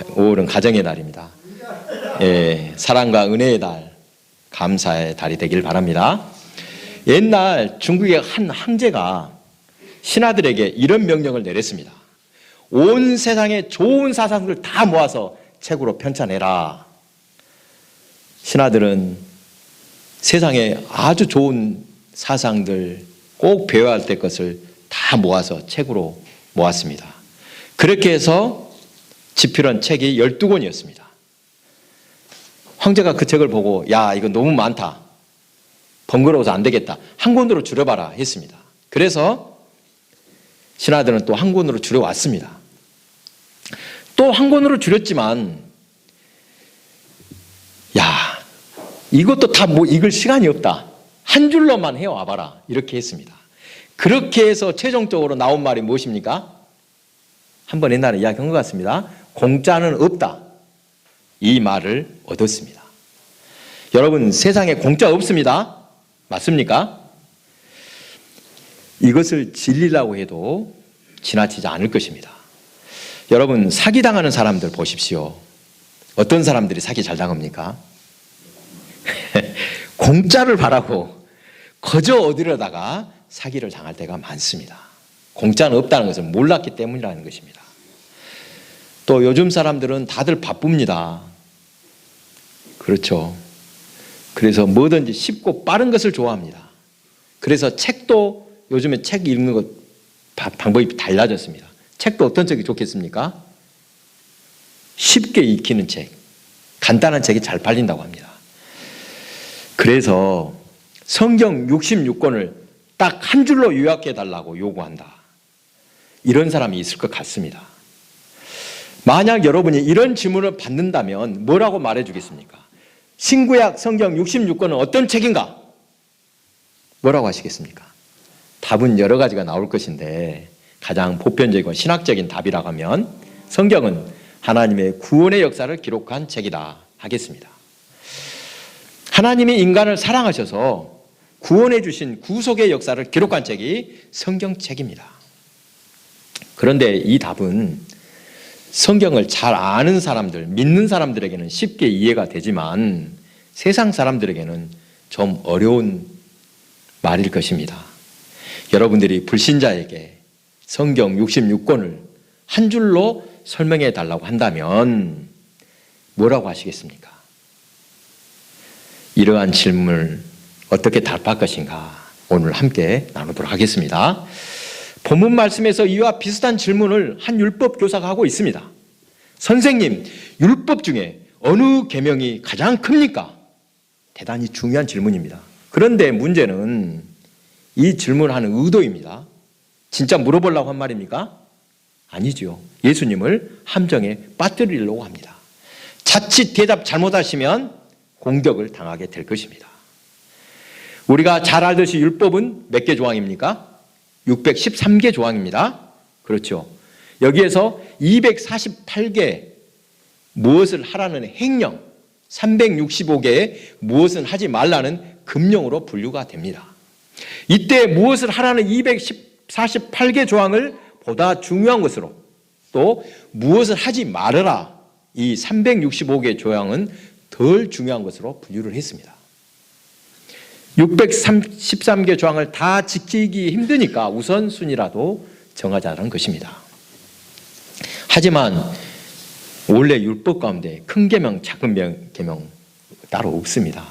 5월은 가정의 달입니다. 예, 사랑과 은혜의 달, 감사의 달이 되길 바랍니다. 옛날 중국의 한 황제가 신하들에게 이런 명령을 내렸습니다. 온 세상의 좋은 사상들 다 모아서 책으로 편찬해라. 신하들은 세상에 아주 좋은 사상들, 꼭 배워야 할 때 것을 다 모아서 책으로 모았습니다. 그렇게 해서 집필한 책이 12권이었습니다. 황제가 그 책을 보고 야, 이거 너무 많다. 번거로워서 안 되겠다. 한 권으로 줄여봐라 했습니다. 그래서 신하들은 또 한 권으로 줄여왔습니다. 또 한 권으로 줄였지만 야, 이것도 다 뭐 읽을 시간이 없다. 한 줄로만 해와봐라. 이렇게 했습니다. 그렇게 해서 최종적으로 나온 말이 무엇입니까? 한번 옛날에 이야기한 것 같습니다. 공짜는 없다. 이 말을 얻었습니다. 여러분, 세상에 공짜 없습니다. 맞습니까? 이것을 진리라고 해도 지나치지 않을 것입니다. 여러분, 사기당하는 사람들 보십시오. 어떤 사람들이 사기 잘 당합니까? 공짜를 바라고 거저 얻으려다가 사기를 당할 때가 많습니다. 공짜는 없다는 것을 몰랐기 때문이라는 것입니다. 또 요즘 사람들은 다들 바쁩니다. 그렇죠. 그래서 뭐든지 쉽고 빠른 것을 좋아합니다. 그래서 책도 요즘에 책 읽는 것 방법이 달라졌습니다. 책도 어떤 책이 좋겠습니까? 쉽게 읽히는 책, 간단한 책이 잘 팔린다고 합니다. 그래서 성경 66권을 딱 한 줄로 요약해 달라고 요구한다. 이런 사람이 있을 것 같습니다. 만약 여러분이 이런 질문을 받는다면 뭐라고 말해 주겠습니까? 신구약 성경 66권은 어떤 책인가? 뭐라고 하시겠습니까? 답은 여러 가지가 나올 것인데 가장 보편적이고 신학적인 답이라고 하면 성경은 하나님의 구원의 역사를 기록한 책이다 하겠습니다. 하나님이 인간을 사랑하셔서 구원해 주신 구속의 역사를 기록한 책이 성경책입니다. 그런데 이 답은 성경을 잘 아는 사람들, 믿는 사람들에게는 쉽게 이해가 되지만 세상 사람들에게는 좀 어려운 말일 것입니다. 여러분들이 불신자에게 성경 66권을 한 줄로 설명해 달라고 한다면 뭐라고 하시겠습니까? 이러한 질문을 어떻게 답할 것인가 오늘 함께 나누도록 하겠습니다. 본문 말씀에서 이와 비슷한 질문을 한 율법 교사가 하고 있습니다. 선생님, 율법 중에 어느 계명이 가장 큽니까? 대단히 중요한 질문입니다. 그런데 문제는 이 질문하는 의도입니다. 진짜 물어보려고 한 말입니까? 아니죠. 예수님을 함정에 빠뜨리려고 합니다. 자칫 대답 잘못하시면 공격을 당하게 될 것입니다. 우리가 잘 알듯이 율법은 몇 개 조항입니까? 613개 조항입니다. 그렇죠. 여기에서 248개 무엇을 하라는 행령, 365개의 무엇은 하지 말라는 금령으로 분류가 됩니다. 이때 무엇을 하라는 248개 조항을 보다 중요한 것으로 또 무엇을 하지 말아라 이 365개 조항은 덜 중요한 것으로 분류를 했습니다. 613개 조항을 다 지키기 힘드니까 우선순위라도 정하자는 것입니다. 하지만 원래 율법 가운데 큰 계명, 작은 계명 따로 없습니다.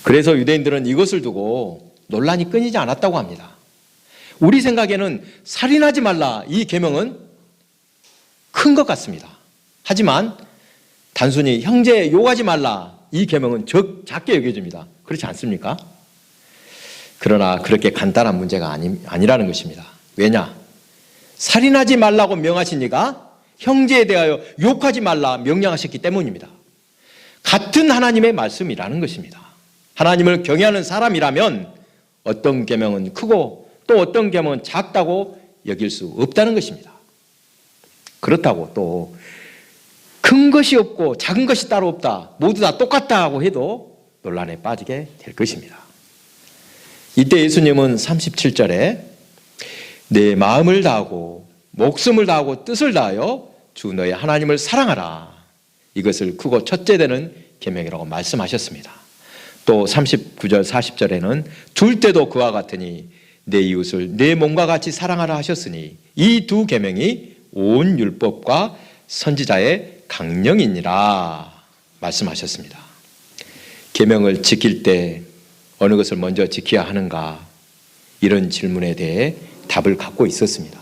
그래서 유대인들은 이것을 두고 논란이 끊이지 않았다고 합니다. 우리 생각에는 살인하지 말라 이 계명은 큰 것 같습니다. 하지만 단순히 형제 욕하지 말라 이 계명은 작게 여겨집니다. 그렇지 않습니까? 그러나 그렇게 간단한 문제가 아니라는 것입니다. 왜냐? 살인하지 말라고 명하신 이가 형제에 대하여 욕하지 말라 명령하셨기 때문입니다. 같은 하나님의 말씀이라는 것입니다. 하나님을 경외하는 사람이라면 어떤 계명은 크고 또 어떤 계명은 작다고 여길 수 없다는 것입니다. 그렇다고 또 큰 것이 없고 작은 것이 따로 없다, 모두 다 똑같다고 해도 논란에 빠지게 될 것입니다. 이때 예수님은 37절에 내 마음을 다하고 목숨을 다하고 뜻을 다하여 주 너의 하나님을 사랑하라. 이것을 크고 첫째 되는 계명이라고 말씀하셨습니다. 또 39절 40절에는 둘째도 그와 같으니 내 이웃을 내 몸과 같이 사랑하라 하셨으니 이 두 계명이 온 율법과 선지자의 강령이니라 말씀하셨습니다. 계명을 지킬 때 어느 것을 먼저 지켜야 하는가, 이런 질문에 대해 답을 갖고 있었습니다.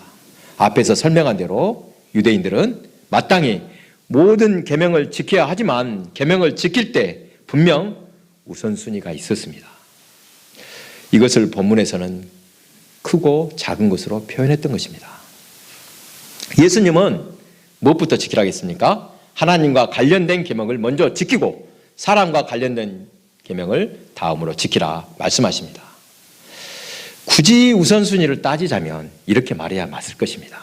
앞에서 설명한 대로 유대인들은 마땅히 모든 계명을 지켜야 하지만 계명을 지킬 때 분명 우선순위가 있었습니다. 이것을 본문에서는 크고 작은 것으로 표현했던 것입니다. 예수님은 무엇부터 지키라 했습니까? 하나님과 관련된 계명을 먼저 지키고 사람과 관련된 계명을 다음으로 지키라 말씀하십니다. 굳이 우선순위를 따지자면 이렇게 말해야 맞을 것입니다.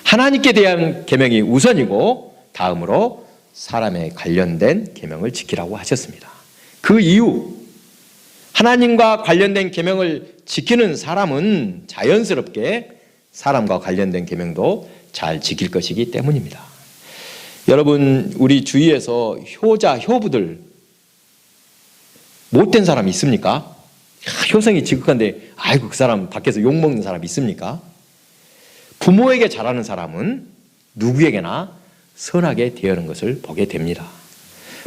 하나님께 대한 계명이 우선이고 다음으로 사람에 관련된 계명을 지키라고 하셨습니다. 그 이유, 하나님과 관련된 계명을 지키는 사람은 자연스럽게 사람과 관련된 계명도 잘 지킬 것이기 때문입니다. 여러분, 우리 주위에서 효자, 효부들 못된 사람 있습니까? 효성이 지극한데 아이고 그 사람 밖에서 욕먹는 사람 있습니까? 부모에게 잘하는 사람은 누구에게나 선하게 대하는 것을 보게 됩니다.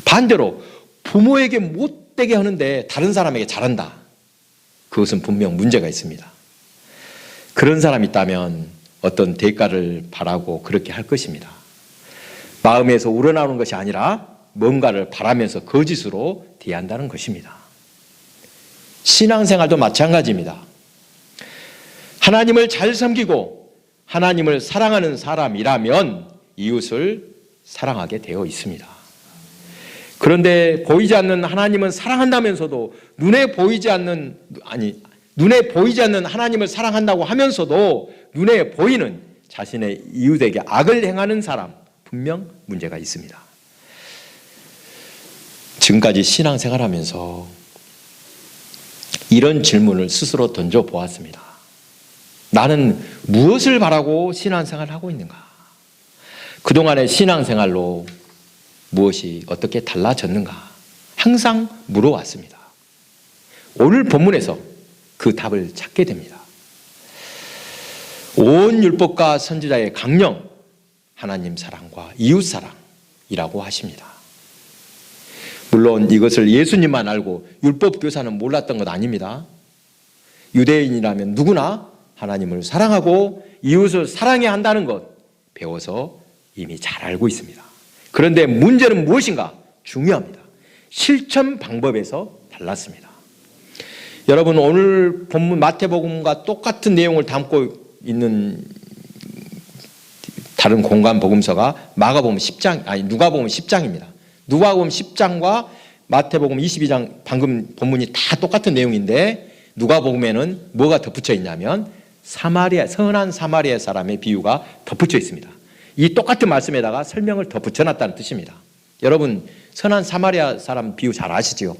반대로 부모에게 못되게 하는데 다른 사람에게 잘한다. 그것은 분명 문제가 있습니다. 그런 사람이 있다면 어떤 대가를 바라고 그렇게 할 것입니다. 마음에서 우러나오는 것이 아니라 뭔가를 바라면서 거짓으로 대한다는 것입니다. 신앙생활도 마찬가지입니다. 하나님을 잘 섬기고 하나님을 사랑하는 사람이라면 이웃을 사랑하게 되어 있습니다. 그런데 보이지 않는 하나님은 사랑한다면서도 눈에 보이지 않는 하나님을 사랑한다고 하면서도 눈에 보이는 자신의 이웃에게 악을 행하는 사람, 분명 문제가 있습니다. 지금까지 신앙생활하면서 이런 질문을 스스로 던져보았습니다. 나는 무엇을 바라고 신앙생활을 하고 있는가? 그동안의 신앙생활로 무엇이 어떻게 달라졌는가? 항상 물어왔습니다. 오늘 본문에서 그 답을 찾게 됩니다. 온 율법과 선지자의 강령, 하나님 사랑과 이웃 사랑이라고 하십니다. 물론 이것을 예수님만 알고 율법 교사는 몰랐던 것 아닙니다. 유대인이라면 누구나 하나님을 사랑하고 이웃을 사랑해야 한다는 것 배워서 이미 잘 알고 있습니다. 그런데 문제는 무엇인가? 중요합니다. 실천 방법에서 달랐습니다. 여러분, 오늘 본문 마태복음과 똑같은 내용을 담고 있는 다른 공간 복음서가 누가복음 10장입니다. 누가복음 10장과 마태복음 22장 방금 본문이 다 똑같은 내용인데 누가복음에는 뭐가 덧붙여 있냐면 선한 사마리아 사람의 비유가 덧붙여 있습니다. 이 똑같은 말씀에다가 설명을 덧붙여놨다는 뜻입니다. 여러분, 선한 사마리아 사람 비유 잘 아시죠?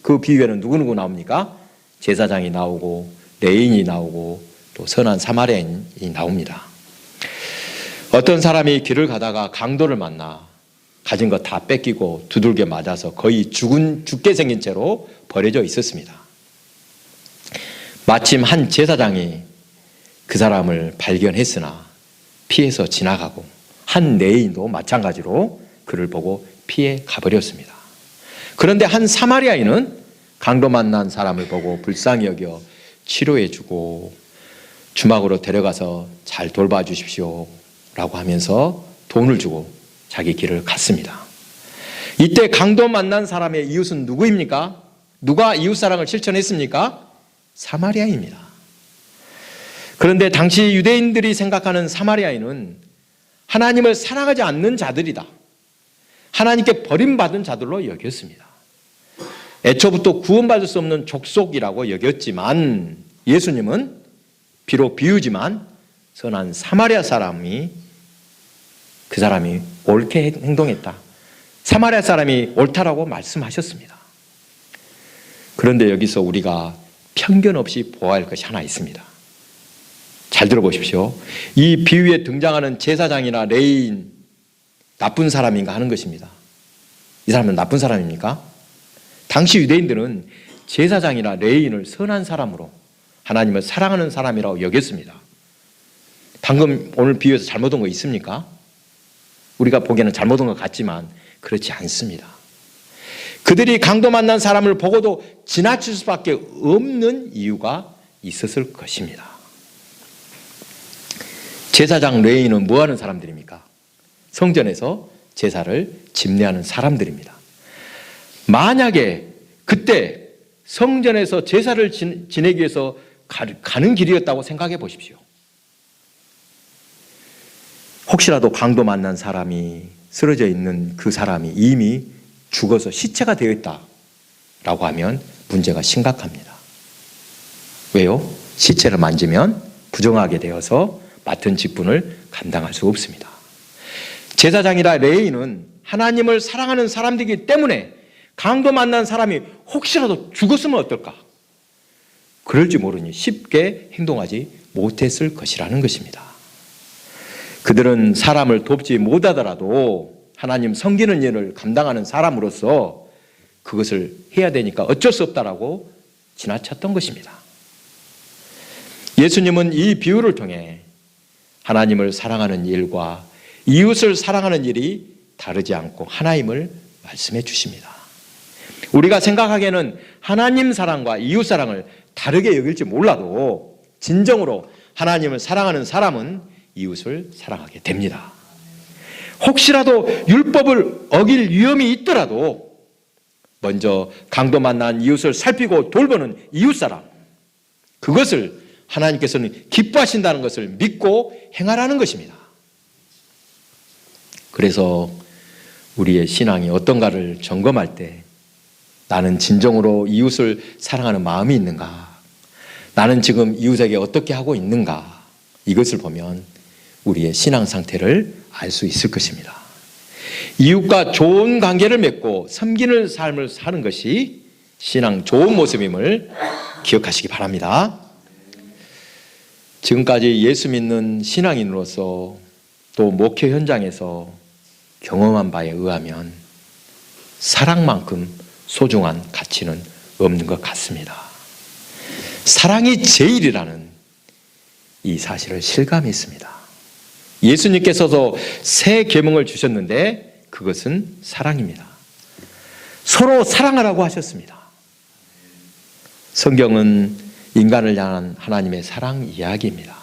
그 비유에는 누구누구 나옵니까? 제사장이 나오고 레인이 나오고 또 선한 사마리아인이 나옵니다. 어떤 사람이 길을 가다가 강도를 만나 가진 거 다 뺏기고 두들겨 맞아서 거의 죽게 생긴 채로 버려져 있었습니다. 마침 한 제사장이 그 사람을 발견했으나 피해서 지나가고 한 레인도 마찬가지로 그를 보고 피해 가버렸습니다. 그런데 한 사마리아인은 강도 만난 사람을 보고 불쌍히 여겨 치료해주고 주막으로 데려가서 잘 돌봐주십시오 라고 하면서 돈을 주고 자기 길을 갔습니다. 이때 강도 만난 사람의 이웃은 누구입니까? 누가 이웃사랑을 실천했습니까? 사마리아입니다. 그런데 당시 유대인들이 생각하는 사마리아인은 하나님을 사랑하지 않는 자들이다. 하나님께 버림받은 자들로 여겼습니다. 애초부터 구원받을 수 없는 족속이라고 여겼지만 예수님은 비록 비유지만 선한 사마리아 사람이 그 사람이 옳게 행동했다. 사마리아 사람이 옳다라고 말씀하셨습니다. 그런데 여기서 우리가 편견 없이 보아야 할 것이 하나 있습니다. 잘 들어보십시오. 이 비유에 등장하는 제사장이나 레인 나쁜 사람인가 하는 것입니다. 이 사람은 나쁜 사람입니까? 당시 유대인들은 제사장이나 레위인을 선한 사람으로 하나님을 사랑하는 사람이라고 여겼습니다. 방금 오늘 비유에서 잘못한 거 있습니까? 우리가 보기에는 잘못한 것 같지만 그렇지 않습니다. 그들이 강도 만난 사람을 보고도 지나칠 수밖에 없는 이유가 있었을 것입니다. 제사장 레위인은 뭐 하는 사람들입니까? 성전에서 제사를 집례하는 사람들입니다. 만약에 그때 성전에서 제사를 지내기 위해서 가는 길이었다고 생각해 보십시오. 혹시라도 강도 만난 사람이 쓰러져 있는 그 사람이 이미 죽어서 시체가 되어 있다라고 하면 문제가 심각합니다. 왜요? 시체를 만지면 부정하게 되어서 맡은 직분을 감당할 수 없습니다. 제사장이라 레위인은 하나님을 사랑하는 사람들이기 때문에 강도 만난 사람이 혹시라도 죽었으면 어떨까? 그럴지 모르니 쉽게 행동하지 못했을 것이라는 것입니다. 그들은 사람을 돕지 못하더라도 하나님 섬기는 일을 감당하는 사람으로서 그것을 해야 되니까 어쩔 수 없다라고 지나쳤던 것입니다. 예수님은 이 비유를 통해 하나님을 사랑하는 일과 이웃을 사랑하는 일이 다르지 않고 하나임을 말씀해 주십니다. 우리가 생각하기에는 하나님 사랑과 이웃 사랑을 다르게 여길지 몰라도 진정으로 하나님을 사랑하는 사람은 이웃을 사랑하게 됩니다. 혹시라도 율법을 어길 위험이 있더라도 먼저 강도 만난 이웃을 살피고 돌보는 이웃 사랑, 그것을 하나님께서는 기뻐하신다는 것을 믿고 행하라는 것입니다. 그래서 우리의 신앙이 어떤가를 점검할 때 나는 진정으로 이웃을 사랑하는 마음이 있는가? 나는 지금 이웃에게 어떻게 하고 있는가? 이것을 보면 우리의 신앙 상태를 알 수 있을 것입니다. 이웃과 좋은 관계를 맺고 섬기는 삶을 사는 것이 신앙 좋은 모습임을 기억하시기 바랍니다. 지금까지 예수 믿는 신앙인으로서 또 목회 현장에서 경험한 바에 의하면 사랑만큼 소중한 가치는 없는 것 같습니다. 사랑이 제일이라는 이 사실을 실감했습니다. 예수님께서도 새 계명을 주셨는데 그것은 사랑입니다. 서로 사랑하라고 하셨습니다. 성경은 인간을 향한 하나님의 사랑 이야기입니다.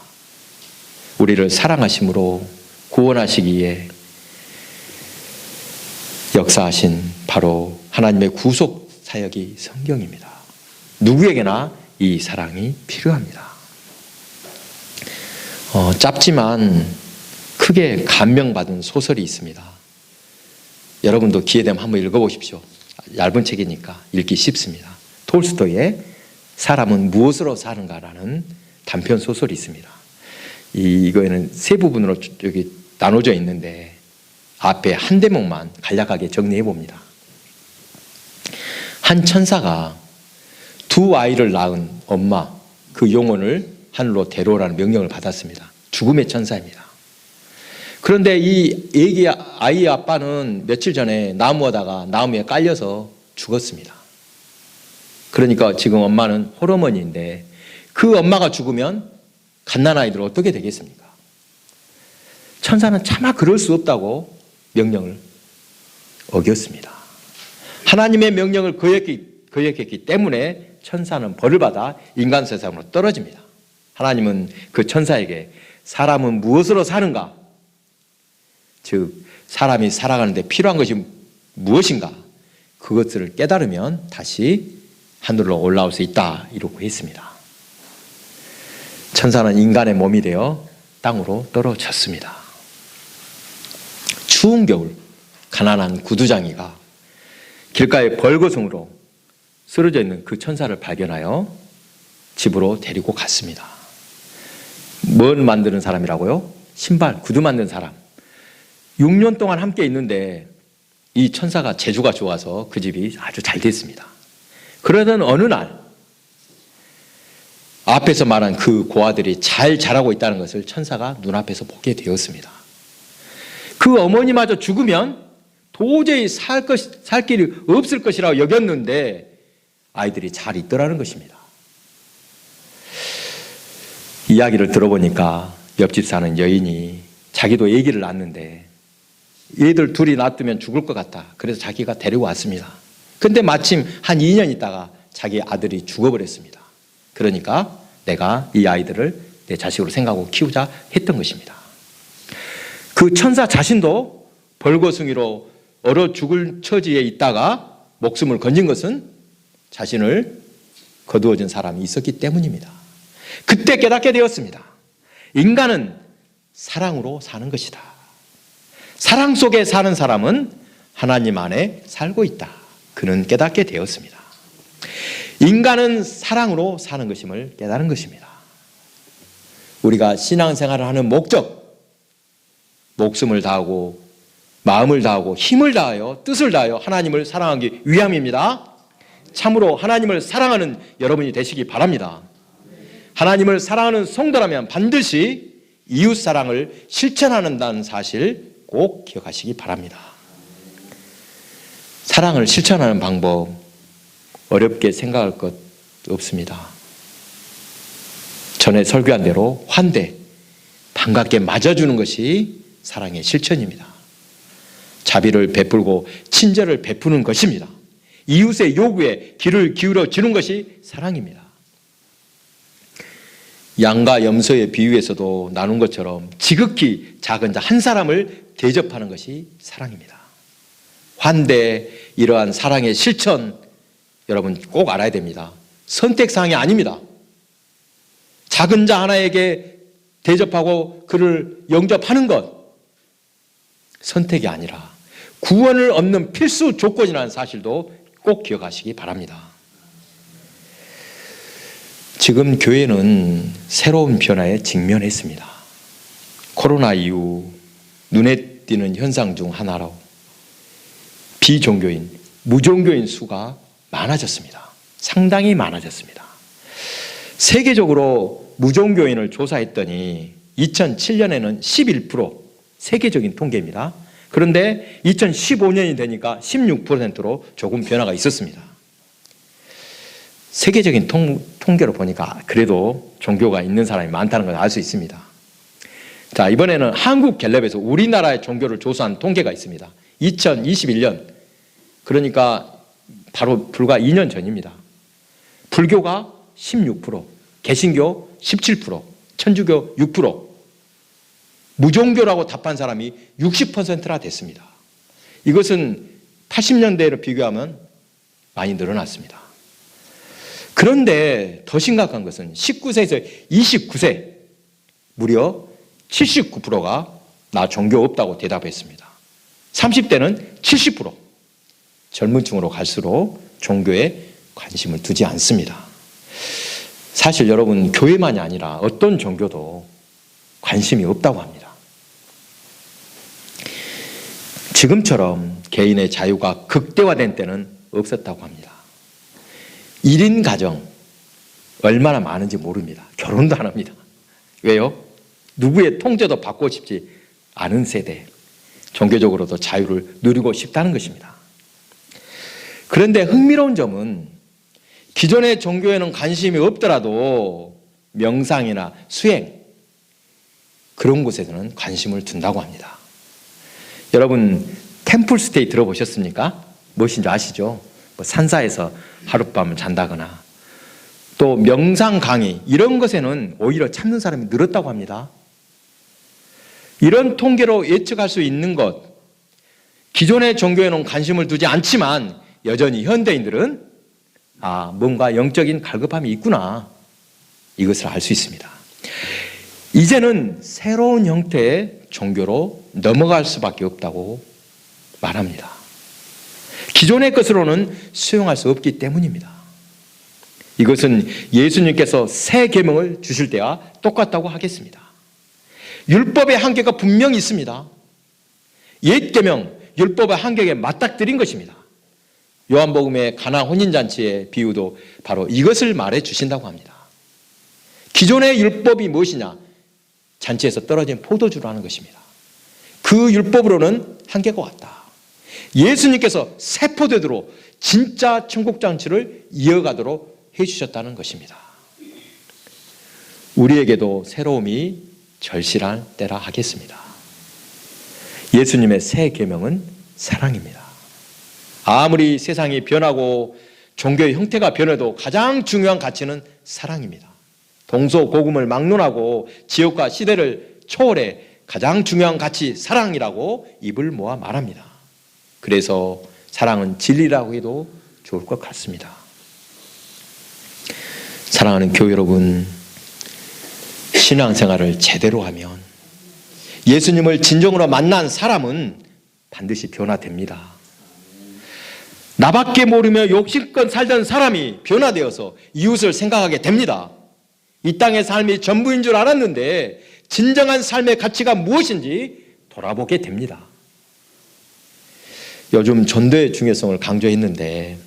우리를 사랑하심으로 구원하시기에 역사하신 바로 하나님의 구속 사역이 성경입니다. 누구에게나 이 사랑이 필요합니다. 짧지만 크게 감명받은 소설이 있습니다. 여러분도 기회되면 한번 읽어보십시오. 얇은 책이니까 읽기 쉽습니다. 톨스토이의 사람은 무엇으로 사는가라는 단편 소설이 있습니다. 이거에는 세 부분으로 여기 나눠져 있는데 앞에 한 대목만 간략하게 정리해 봅니다. 한 천사가 두 아이를 낳은 엄마, 그 영혼을 하늘로 데려오라는 명령을 받았습니다. 죽음의 천사입니다. 그런데 이 애기 아이의 아빠는 며칠 전에 나무에 깔려서 죽었습니다. 그러니까 지금 엄마는 홀어머니인데 그 엄마가 죽으면 갓난아이들 어떻게 되겠습니까? 천사는 차마 그럴 수 없다고 명령을 어겼습니다. 하나님의 명령을 거역했기 때문에 천사는 벌을 받아 인간 세상으로 떨어집니다. 하나님은 그 천사에게 사람은 무엇으로 사는가? 즉 사람이 살아가는데 필요한 것이 무엇인가? 그것들을 깨달으면 다시 하늘로 올라올 수 있다 이렇게 했습니다. 천사는 인간의 몸이 되어 땅으로 떨어졌습니다. 추운 겨울 가난한 구두장이가 길가의 벌거숭으로 쓰러져 있는 그 천사를 발견하여 집으로 데리고 갔습니다. 뭘 만드는 사람이라고요? 신발, 구두 만드는 사람. 6년 동안 함께 있는데 이 천사가 재주가 좋아서 그 집이 아주 잘 됐습니다. 그러던 어느 날 앞에서 말한 그 고아들이 잘 자라고 있다는 것을 천사가 눈앞에서 보게 되었습니다. 그 어머니마저 죽으면 도저히 살 길이 없을 것이라고 여겼는데 아이들이 잘 있더라는 것입니다. 이야기를 들어보니까 옆집 사는 여인이 자기도 아기를 낳았는데 얘들 둘이 놔두면 죽을 것 같다. 그래서 자기가 데리고 왔습니다. 근데 마침 한 2년 있다가 자기 아들이 죽어버렸습니다. 그러니까 내가 이 아이들을 내 자식으로 생각하고 키우자 했던 것입니다. 그 천사 자신도 벌거숭이로 얼어 죽을 처지에 있다가 목숨을 건진 것은 자신을 거두어진 사람이 있었기 때문입니다. 그때 깨닫게 되었습니다. 인간은 사랑으로 사는 것이다. 사랑 속에 사는 사람은 하나님 안에 살고 있다. 그는 깨닫게 되었습니다. 인간은 사랑으로 사는 것임을 깨달은 것입니다. 우리가 신앙생활을 하는 목적, 목숨을 다하고 마음을 다하고 힘을 다하여 뜻을 다하여 하나님을 사랑하기 위함입니다. 참으로 하나님을 사랑하는 여러분이 되시기 바랍니다. 하나님을 사랑하는 성도라면 반드시 이웃사랑을 실천한다는 사실 꼭 기억하시기 바랍니다. 사랑을 실천하는 방법 어렵게 생각할 것 없습니다. 전에 설교한 대로 환대, 반갑게 맞아주는 것이 사랑의 실천입니다. 자비를 베풀고 친절을 베푸는 것입니다. 이웃의 요구에 귀를 기울여 주는 것이 사랑입니다. 양과 염소의 비유에서도 나눈 것처럼 지극히 작은 자 한 사람을 대접하는 것이 사랑입니다. 환대, 이러한 사랑의 실천 여러분 꼭 알아야 됩니다. 선택사항이 아닙니다. 작은 자 하나에게 대접하고 그를 영접하는 것 선택이 아니라 구원을 얻는 필수 조건이라는 사실도 꼭 기억하시기 바랍니다. 지금 교회는 새로운 변화에 직면했습니다. 코로나 이후 눈에 띄는 현상 중 하나로 비종교인, 무종교인 수가 많아졌습니다. 상당히 많아졌습니다. 세계적으로 무종교인을 조사했더니 2007년에는 11% 세계적인 통계입니다. 그런데 2015년이 되니까 16%로 조금 변화가 있었습니다. 세계적인 통계로 보니까 그래도 종교가 있는 사람이 많다는 걸 알 수 있습니다. 자, 이번에는 한국갤럽에서 우리나라의 종교를 조사한 통계가 있습니다. 2021년, 그러니까 바로 불과 2년 전입니다. 불교가 16%, 개신교 17%, 천주교 6%, 무종교라고 답한 사람이 60%나 됐습니다. 이것은 80년대로 비교하면 많이 늘어났습니다. 그런데 더 심각한 것은 19세에서 29세 무려 79%가 나 종교 없다고 대답했습니다. 30대는 70%, 젊은 층으로 갈수록 종교에 관심을 두지 않습니다. 사실 여러분 교회만이 아니라 어떤 종교도 관심이 없다고 합니다. 지금처럼 개인의 자유가 극대화된 때는 없었다고 합니다. 1인 가정 얼마나 많은지 모릅니다. 결혼도 안 합니다. 왜요? 누구의 통제도 받고 싶지 않은 세대, 종교적으로도 자유를 누리고 싶다는 것입니다. 그런데 흥미로운 점은 기존의 종교에는 관심이 없더라도 명상이나 수행 그런 곳에서는 관심을 둔다고 합니다. 여러분 템플스테이 들어보셨습니까? 무엇인지 아시죠? 산사에서 하룻밤을 잔다거나 또 명상 강의 이런 것에는 오히려 찾는 사람이 늘었다고 합니다. 이런 통계로 예측할 수 있는 것, 기존의 종교에는 관심을 두지 않지만 여전히 현대인들은 뭔가 영적인 갈급함이 있구나 이것을 알 수 있습니다. 이제는 새로운 형태의 종교로 넘어갈 수밖에 없다고 말합니다. 기존의 것으로는 수용할 수 없기 때문입니다. 이것은 예수님께서 새 계명을 주실 때와 똑같다고 하겠습니다. 율법의 한계가 분명히 있습니다. 옛 계명, 율법의 한계에 맞닥뜨린 것입니다. 요한복음의 가나 혼인잔치의 비유도 바로 이것을 말해 주신다고 합니다. 기존의 율법이 무엇이냐? 잔치에서 떨어진 포도주라는 것입니다. 그 그 율법으로는 한계가 왔다. 예수님께서 세포되도록 진짜 천국잔치를 이어가도록 해주셨다는 것입니다. 우리에게도 새로움이 절실한 때라 하겠습니다. 예수님의 새 계명은 사랑입니다. 아무리 세상이 변하고 종교의 형태가 변해도 가장 중요한 가치는 사랑입니다. 동서고금을 막론하고 지역과 시대를 초월해 가장 중요한 가치 사랑이라고 입을 모아 말합니다. 그래서 사랑은 진리라고 해도 좋을 것 같습니다. 사랑하는 교회 여러분, 신앙생활을 제대로 하면 예수님을 진정으로 만난 사람은 반드시 변화됩니다. 나밖에 모르며 욕심껏 살던 사람이 변화되어서 이웃을 생각하게 됩니다. 이 땅의 삶이 전부인 줄 알았는데 진정한 삶의 가치가 무엇인지 돌아보게 됩니다. 요즘 전도의 중요성을 강조했는데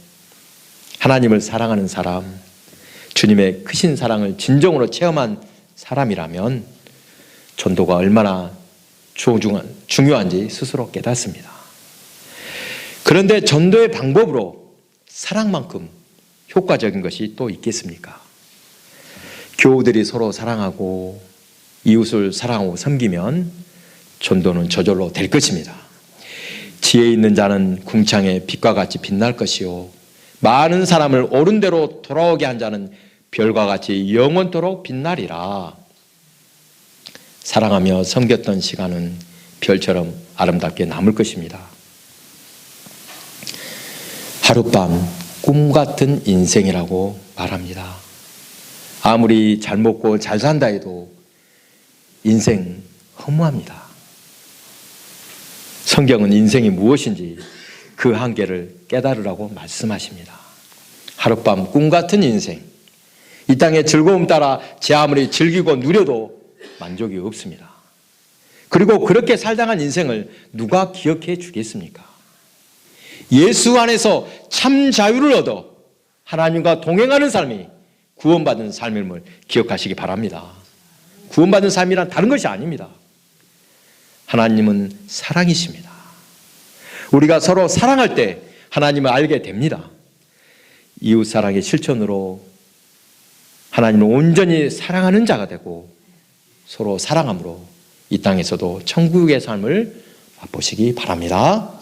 하나님을 사랑하는 사람, 주님의 크신 사랑을 진정으로 체험한 사람이라면 전도가 얼마나 중요한지 스스로 깨닫습니다. 그런데 전도의 방법으로 사랑만큼 효과적인 것이 또 있겠습니까? 교우들이 서로 사랑하고 이웃을 사랑하고 섬기면 전도는 저절로 될 것입니다. 지혜 있는 자는 궁창의 빛과 같이 빛날 것이요 많은 사람을 옳은 대로 돌아오게 한 자는 별과 같이 영원토록 빛나리라. 사랑하며 섬겼던 시간은 별처럼 아름답게 남을 것입니다. 하룻밤 꿈 같은 인생이라고 말합니다. 아무리 잘 먹고 잘 산다 해도 인생 허무합니다. 성경은 인생이 무엇인지 그 한계를 깨달으라고 말씀하십니다. 하룻밤 꿈 같은 인생, 이 땅의 즐거움 따라 제 아무리 즐기고 누려도 만족이 없습니다. 그리고 그렇게 살다간 인생을 누가 기억해 주겠습니까? 예수 안에서 참 자유를 얻어 하나님과 동행하는 삶이 구원받은 삶임을 기억하시기 바랍니다. 구원받은 삶이란 다른 것이 아닙니다. 하나님은 사랑이십니다. 우리가 서로 사랑할 때 하나님을 알게 됩니다. 이웃사랑의 실천으로 하나님을 온전히 사랑하는 자가 되고 서로 사랑함으로 이 땅에서도 천국의 삶을 맛보시기 바랍니다.